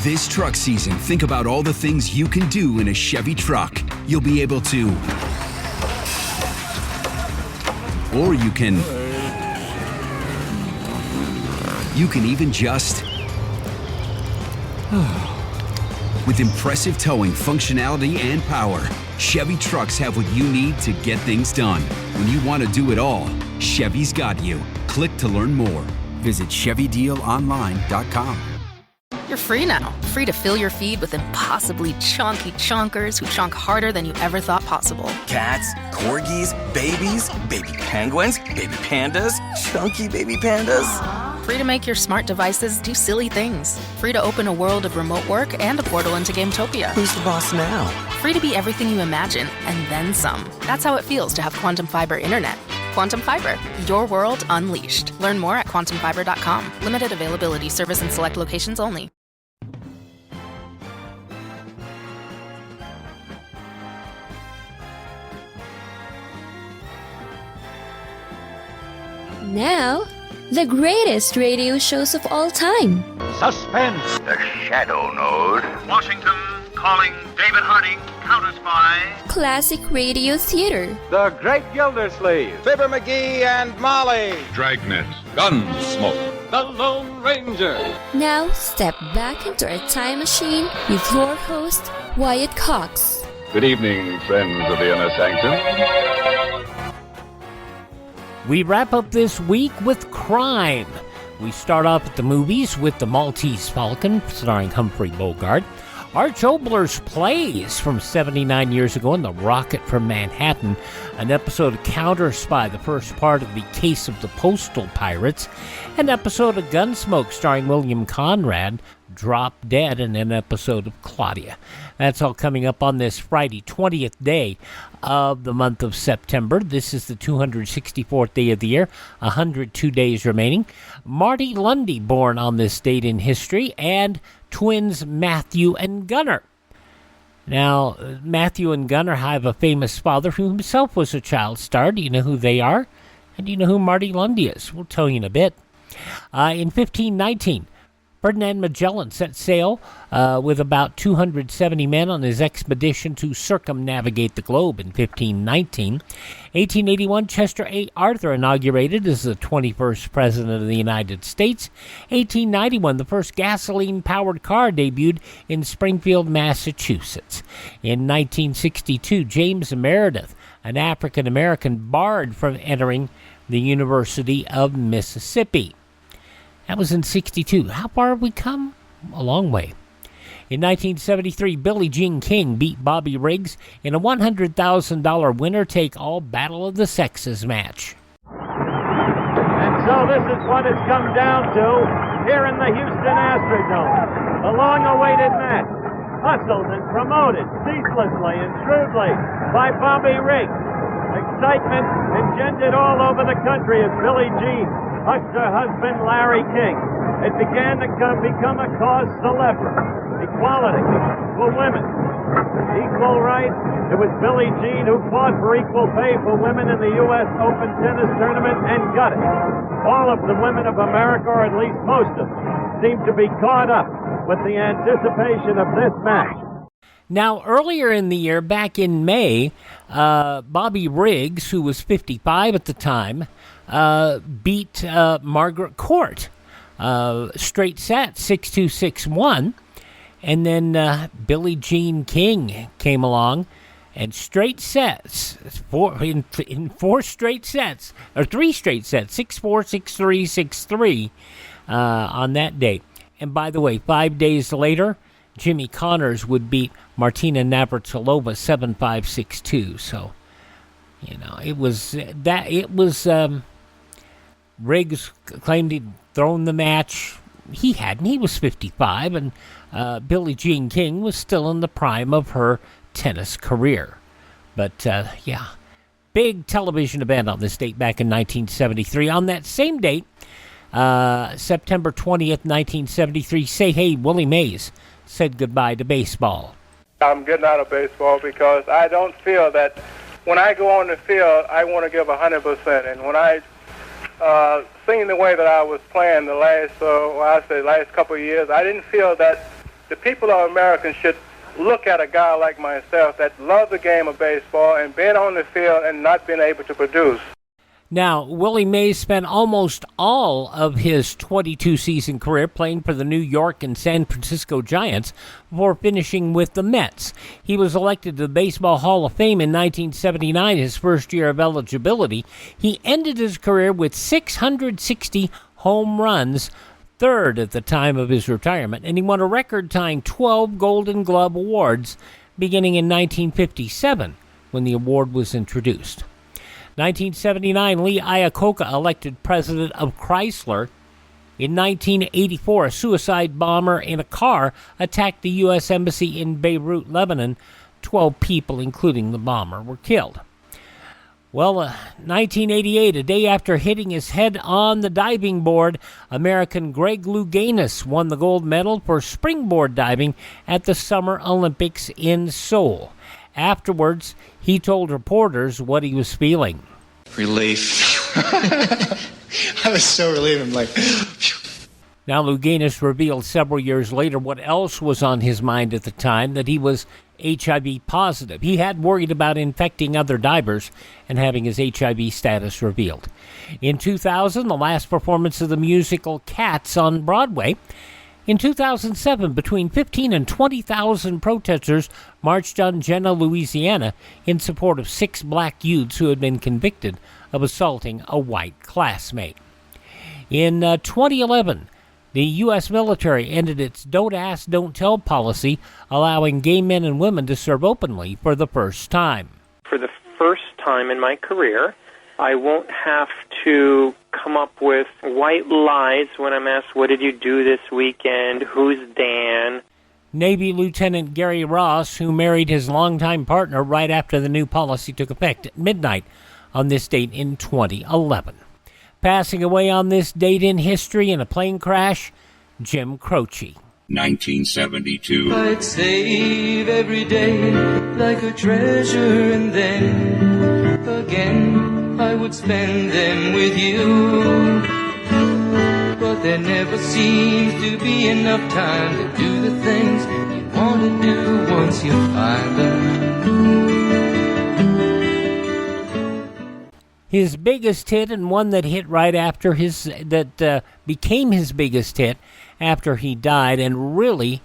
This truck season, think about all the things you can do in a Chevy truck. You'll be able to, or you can even just, with impressive towing, functionality, and power, Chevy trucks have what you need to get things done. When you want to do it all, Chevy's got you. Click to learn more. Visit ChevyDealOnline.com. You're free now. Free to fill your feed with impossibly chonky chonkers who chonk harder than you ever thought possible. Cats, corgis, babies, baby penguins, baby pandas, chunky baby pandas. Free to make your smart devices do silly things. Free to open a world of remote work and a portal into Gametopia. Who's the boss now? Free to be everything you imagine, and then some. That's how it feels to have Quantum Fiber Internet. Quantum Fiber, your world unleashed. Learn more at quantumfiber.com. Limited availability, service in select locations only. Now, the greatest radio shows of all time. Suspense. The Shadow Node. Washington calling David Harding, Counter Spy. Classic radio theater. The Great Gildersleeve. Fibber McGee and Molly. Dragnet. Gunsmoke. The Lone Ranger. Now, step back into our time machine with your host, Wyatt Cox. Good evening, friends of the Inner Sanctum. We wrap up this week with crime. We start off at the movies with The Maltese Falcon, starring Humphrey Bogart. Arch Obler's Plays from 79 years ago in The Rocket from Manhattan, an episode of Counter Spy, the first part of the Case of the Postal Pirates, an episode of Gunsmoke starring William Conrad, Drop Dead, and an episode of Claudia. That's all coming up on this Friday, 20th day of the month of September. This is the 264th day of the year, 102 days remaining. Marty Lundy born on this date in history, and twins Matthew and Gunnar. Now, Matthew and Gunnar have a famous father who himself was a child star. Do you know who they are? And do you know who Marty Lundy is? We'll tell you in a bit. In 1519, Ferdinand Magellan set sail with about 270 men on his expedition to circumnavigate the globe in 1519. 1881, Chester A. Arthur inaugurated as the 21st President of the United States. 1891, the first gasoline-powered car debuted in Springfield, Massachusetts. In 1962, James Meredith, an African-American, barred from entering the University of Mississippi. That was in 62. How far have we come? A long way. In 1973, Billie Jean King beat Bobby Riggs in a $100,000 winner-take-all Battle of the Sexes match. And so this is what it's come down to here in the Houston Astrodome. A long-awaited match, hustled and promoted ceaselessly and shrewdly by Bobby Riggs. Excitement engendered all over the country as Billie Jean hugged her husband Larry King. It began to become a cause célèbre. Equality for women. Equal rights. It was Billie Jean who fought for equal pay for women in the U.S. Open Tennis Tournament and got it. All of the women of America, or at least most of them, seem to be caught up with the anticipation of this match. Now, earlier in the year, back in May, Bobby Riggs, who was 55 at the time, beat Margaret Court. Straight set, 6-2, 6-1. And then Billie Jean King came along, and straight sets, in four straight sets, or three straight sets, 6-4, 6-3, 6-3 on that day. And by the way, 5 days later, Jimmy Connors would beat Martina Navratilova 7-5, 6-2. So, you know, Riggs claimed he'd thrown the match. He hadn't. He was 55, and Billie Jean King was still in the prime of her tennis career. But, big television event on this date back in 1973. On that same date, September 20th, 1973, Say Hey Willie Mays said goodbye to baseball. I'm getting out of baseball because I don't feel that when I go on the field, I want to give 100%. And when I seen the way that I was playing the last couple of years, I didn't feel that the people of America should look at a guy like myself that loves the game of baseball and been on the field and not been able to produce. Now, Willie Mays spent almost all of his 22-season career playing for the New York and San Francisco Giants before finishing with the Mets. He was elected to the Baseball Hall of Fame in 1979, his first year of eligibility. He ended his career with 660 home runs, third at the time of his retirement, and he won a record-tying 12 Golden Glove awards beginning in 1957 when the award was introduced. 1979, Lee Iacocca elected president of Chrysler. In 1984, a suicide bomber in a car attacked the U.S. Embassy in Beirut, Lebanon. 12 people, including the bomber, were killed. Well, 1988, a day after hitting his head on the diving board, American Greg Louganis won the gold medal for springboard diving at the Summer Olympics in Seoul. Afterwards, he told reporters what he was feeling. Relief. I was so relieved. I'm like... Now, Louganis revealed several years later what else was on his mind at the time, that he was HIV positive. He had worried about infecting other divers and having his HIV status revealed. In 2000, the last performance of the musical Cats on Broadway. In 2007, between 15 and 20,000 protesters marched on Jena, Louisiana, in support of 6 black youths who had been convicted of assaulting a white classmate. In 2011, the U.S. military ended its Don't Ask, Don't Tell policy, allowing gay men and women to serve openly for the first time. For the first time in my career, I won't have to come up with white lies when I'm asked, what did you do this weekend? Who's Dan? Navy Lieutenant Gary Ross, who married his longtime partner right after the new policy took effect at midnight on this date in 2011. Passing away on this date in history in a plane crash, Jim Croce. 1972. I'd save every day like a treasure, and then again I would spend them with you. But there never seems to be enough time to do the things you want to do once you find them. His biggest hit, and one that hit right after became his biggest hit after he died, and really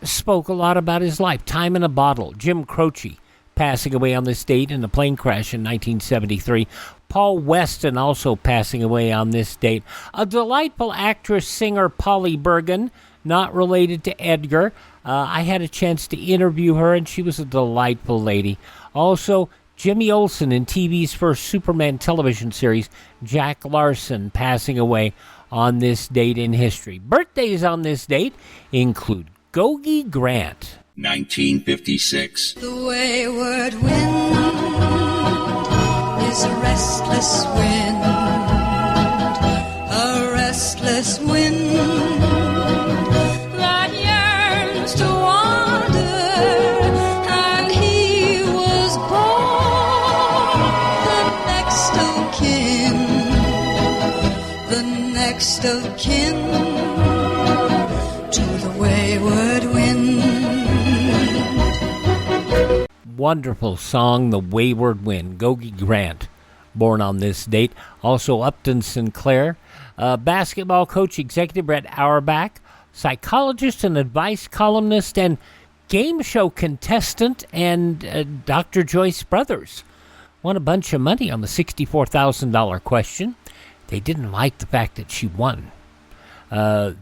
spoke a lot about his life. Time in a Bottle. Jim Croce, passing away on this date in a plane crash in 1973. Paul Weston also passing away on this date. A delightful actress, singer, Polly Bergen, not related to Edgar. I had a chance to interview her, and she was a delightful lady. Also, Jimmy Olsen in TV's first Superman television series, Jack Larson, passing away on this date in history. Birthdays on this date include Gogi Grant. 1956. The wayward wind is a restless wind, a restless wind that yearns to wander, and he was born the next of kin to the wayward wind. Wonderful song, The Wayward Wind. Gogi Grant, born on this date. Also Upton Sinclair, basketball coach, executive Brett Auerbach, psychologist and advice columnist, and game show contestant, and Dr. Joyce Brothers. Won a bunch of money on the $64,000 question. They didn't like the fact that she won. No,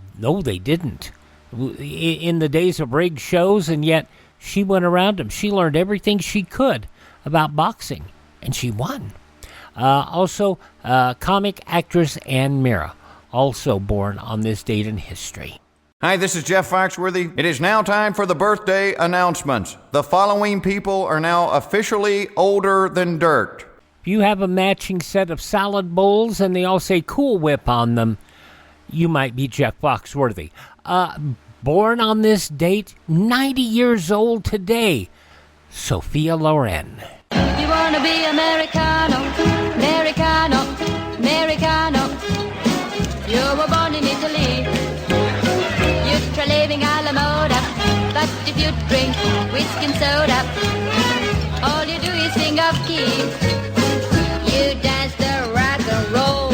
they didn't. In the days of rigged shows, and yet she went around them. She learned everything she could about boxing, and she won. Also, comic actress Ann Mira, also born on this date in history. Hi, this is Jeff Foxworthy. It is now time for the birthday announcements. The following people are now officially older than dirt. If you have a matching set of salad bowls and they all say Cool Whip on them, you might be Jeff Foxworthy. Born on this date, 90 years old today, Sophia Loren. You wanna be Americano, Americano, Americano. You were born in Italy. You're living alla moda. But if you drink whiskey and soda, all you do is think of key. You dance the rock and roll,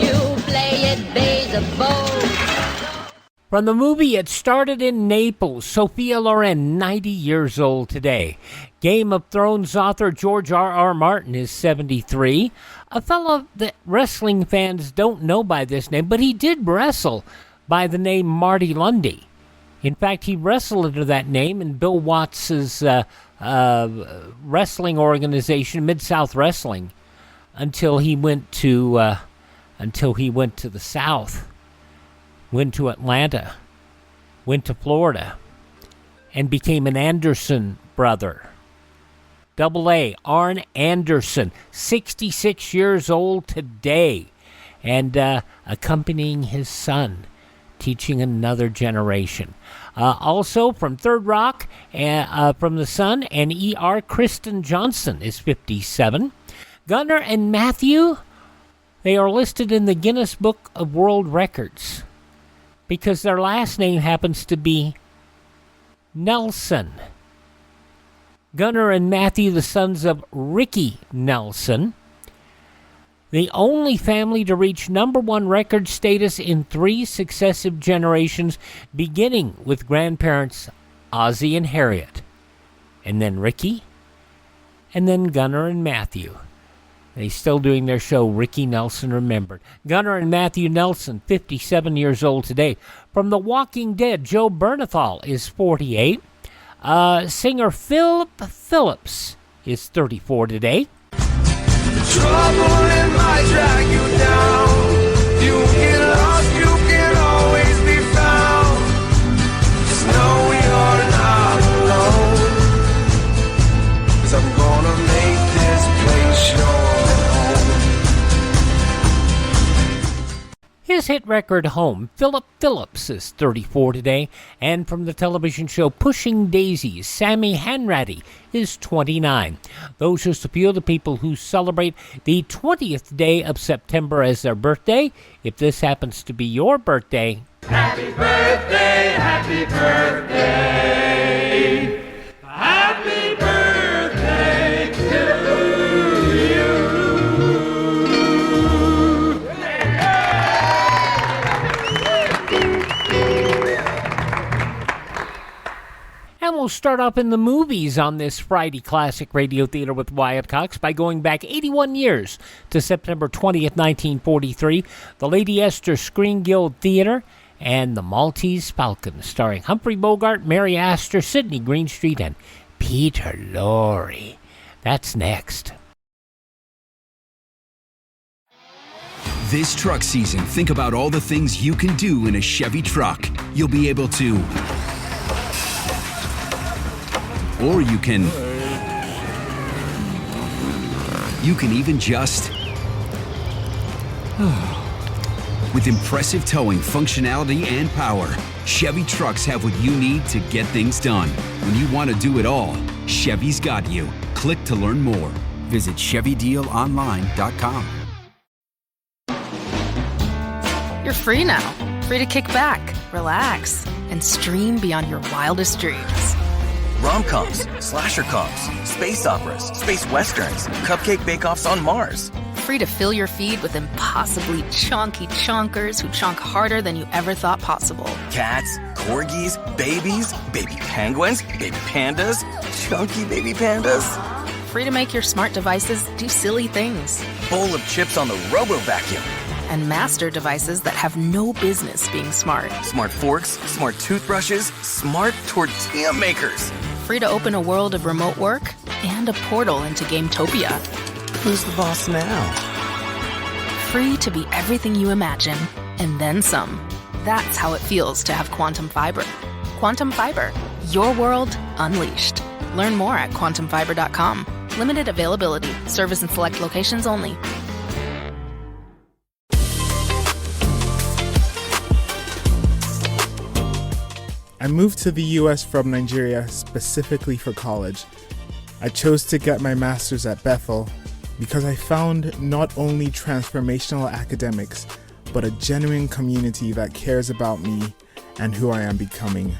you play it baseball. From the movie It Started in Naples, Sophia Loren, 90 years old today. Game of Thrones author George R.R. Martin is 73. A fellow that wrestling fans don't know by this name, but he did wrestle by the name Marty Lundy. In fact, he wrestled under that name in Bill Watts's wrestling organization, Mid-South Wrestling, until he went to the South. Went to Atlanta, went to Florida, and became an Anderson brother. Double A, Arn Anderson, 66 years old today, and accompanying his son, teaching another generation. Also from Third Rock, from the Sun, and E.R. Kristen Johnson is 57. Gunnar and Matthew, they are listed in the Guinness Book of World Records, because their last name happens to be Nelson. Gunnar and Matthew, the sons of Ricky Nelson, the only family to reach #1 record status in 3 successive generations, beginning with grandparents Ozzie and Harriet, and then Ricky, and then Gunnar and Matthew. They're still doing their show, Ricky Nelson Remembered. Gunnar and Matthew Nelson, 57 years old today. From The Walking Dead, Joe Bernthal is 48. Singer Philip Phillips is 34 today. Trouble in my drag you down. You get lost, you can always be found. Just know you're not alone. 'Cause I'm gonna make this place your home. His hit record home, Philip Phillips, is 34 today. And from the television show Pushing Daisies, Sammy Hanratty is 29. Those are just a few of the people who celebrate the 20th day of September as their birthday. If this happens to be your birthday, Happy birthday, happy birthday. Happy birthday to you. and we'll start off in the movies on this Friday Classic Radio Theater with Wyatt Cox by going back 81 years to September 20th, 1943, the Lady Esther Screen Guild Theater, and The Maltese Falcon, starring Humphrey Bogart, Mary Astor, Sidney Greenstreet, and Peter Lorre. That's next. This truck season, think about all the things you can do in a Chevy truck. You'll be able to... Or you can even just... With impressive towing, functionality, and power, Chevy trucks have what you need to get things done. When you want to do it all, Chevy's got you. Click to learn more. Visit ChevyDealOnline.com. You're free now. Free to kick back, relax, and stream beyond your wildest dreams. Rom-coms, slasher comps, space operas, space westerns, cupcake bake-offs on Mars. Free to fill your feed with impossibly chonky chonkers who chonk harder than you ever thought possible. Cats, corgis, babies, baby penguins, baby pandas, chunky baby pandas. Free to make your smart devices do silly things. Bowl of chips on the robo-vacuum. And master devices that have no business being smart. Smart forks, smart toothbrushes, smart tortilla makers. Free to open a world of remote work and a portal into Gametopia. Who's the boss now? Free to be everything you imagine, and then some. That's how it feels to have Quantum Fiber. Quantum Fiber, your world unleashed. Learn more at quantumfiber.com. Limited availability. Service in select locations only. I moved to the US from Nigeria specifically for college. I chose to get my master's at Bethel because I found not only transformational academics, but a genuine community that cares about me and who I am becoming.